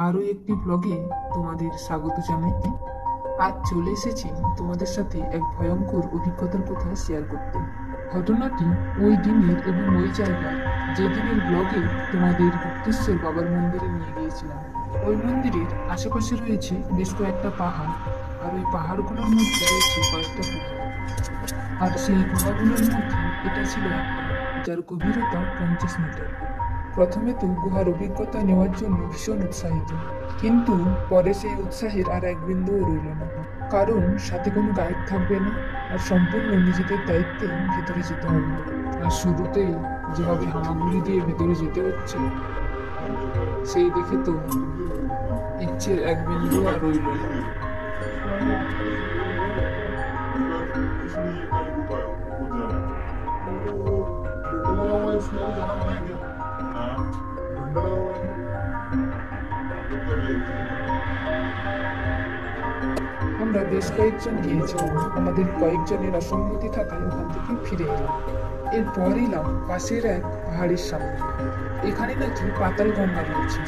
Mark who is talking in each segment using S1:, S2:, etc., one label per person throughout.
S1: আরও একটি ব্লগে তোমাদের স্বাগত জানাই। আজ চলে এসেছি তোমাদের সাথে এক ভয়ঙ্কর অভিজ্ঞতার কথা শেয়ার করতে। ঘটনাটি ওই দিনের এবং ওই জায়গায় যে দিনের ব্লগে তোমাদের গুপ্তেশ্বর বাবার মন্দিরে নিয়ে গিয়েছিলাম। ওই মন্দিরের আশেপাশে রয়েছে বেশ কয়েকটা পাহাড়, আর ওই পাহাড়গুলোর মধ্যে রয়েছে কয়েকটা গুহা। আর সেই গুহাগুলোর মধ্যে এটা ছিল একটা, যার গভীরতা 50 মিটার। প্রথমে তো গুহার অভিজ্ঞতা নেওয়ার জন্য ভীষণ উৎসাহিত, কিন্তু পরে সেই উৎসাহের আর এক বিন্দুও রইল না, কারণ সাথে কোনো গাইড থাকবে না, আর সম্পূর্ণ নিজেদের দায়িত্বে ভেতরে যেতে হবে। আর শুরুতেই যেভাবে হামাগুড়ি দিয়ে ভেতরে যেতে হচ্ছে, সেই দেখে তো ইচ্ছের এক বিন্দু আর রইল না। আমরা বেশ কয়েকজন গিয়েছিলাম, আমাদের কয়েকজনের অসম্মতি থাকায় ওখান থেকে ফিরে এলাম। এরপর এলাম পাশের এক পাহাড়ের সামনে। এখানে নাকি পাতাল গঙ্গা রয়েছে,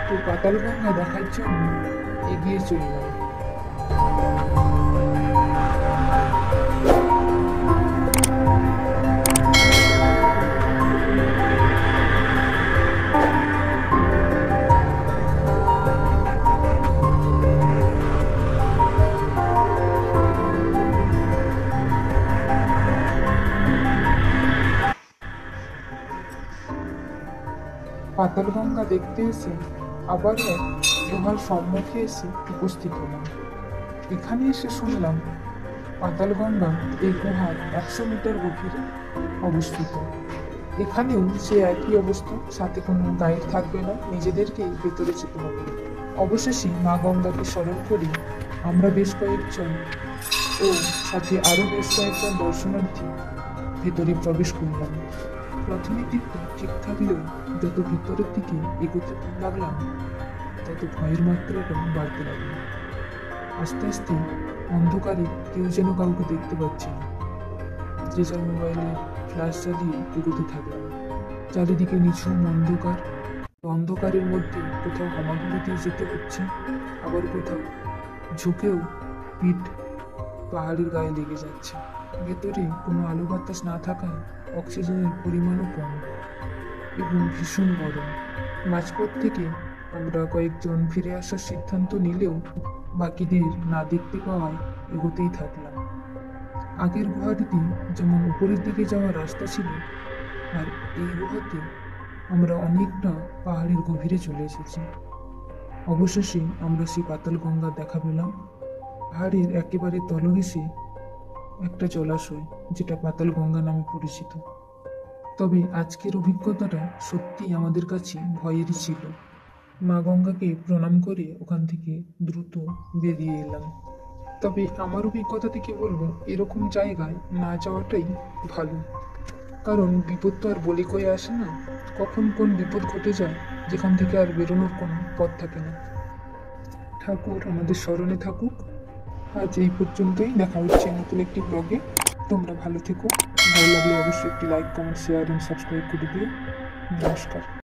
S1: তো পাতাল গঙ্গা দেখার জন্য এগিয়ে চললাম। পাতাল গঙ্গা দেখতে এসে আবার এক গুহার সম্মুখে এসে উপস্থিত হলাম। এখানে এসে শুনলাম পাতাল গঙ্গা এই গুহার 100 মিটার গভীরে অবস্থিত। এখানেও সে একই অবস্থা, সাথে কোনো গাইড থাকবে না, নিজেদেরকেই ভেতরে যেতে হবে। অবশেষে মা গঙ্গাকে স্মরণ করি আমরা বেশ কয়েকজন ও সাথে আরও বেশ কয়েকজন দর্শনার্থী ভেতরে প্রবেশ করলাম। প্রথমের দিকটা ঠিক থাকলেও যত ভিতরের দিকে এগোতে লাগলাম, তত ভয়ের মাত্রাটা বাড়তে লাগলো। আস্তে আস্তে অন্ধকারে কেউ যেন কাউকে দেখতে পাচ্ছি না। যে যার মোবাইলে ফ্ল্যাশ চালিয়ে এগোতে থাকলাম। চারিদিকে নিঝুম অন্ধকার, অন্ধকারের মধ্যে কোথাও হামাগুড়ি দিয়ে যেতে হচ্ছে, আবার কোথাও ঝুঁকেও পিঠ পাহাড়ের গায়ে লেগে যাচ্ছে। ভেতরে কোনো আলো বাতাস না থাকায় অক্সিজেনের পরিমাণও কম এবং ভীষণ গরম। মাঝপথ থেকে আমরা কয়েকজন ফিরে আসার সিদ্ধান্ত নিলেও বাকিদের না দেখতে পাওয়ায় এগোতেই থাকলাম। আগের গুহাটিতে যেমন উপরের দিকে যাওয়ার রাস্তা ছিল, আর এই গুহাতে আমরা অনেকটা পাহাড়ের গভীরে চলে এসেছি। অবশেষে আমরা সেই পাতাল গঙ্গা দেখা পেলাম। পাহাড়ের একেবারে তলদেশে একটা জলাশয়, যেটা পাতাল গঙ্গা নামে পরিচিত। তবে আজকের অভিজ্ঞতাটা সত্যি আমাদের কাছে ভয়েরই ছিল। মা গঙ্গাকে প্রণাম করে ওখান থেকে দ্রুত বেরিয়ে এলাম। তবে আমার অভিজ্ঞতা থেকে বলবো, এরকম জায়গায় না যাওয়াটাই ভালো, কারণ বিপদ তো আর বলে কয়ে আসে না, কখন কোন বিপদ ঘটে যায় যেখান থেকে আর বেরোনোর কোনো পথ থাকে না। ঠাকুর আমাদের স্মরণে থাকুক। আজ এই পর্যন্তই, দেখা হচ্ছে নতুন একটি ব্লগে। তোমরা ভালো থেকো, ভালো লাগলে অবশ্যই একটি লাইক, কমেন্ট, শেয়ার এবং সাবস্ক্রাইব করে দিও। নমস্কার।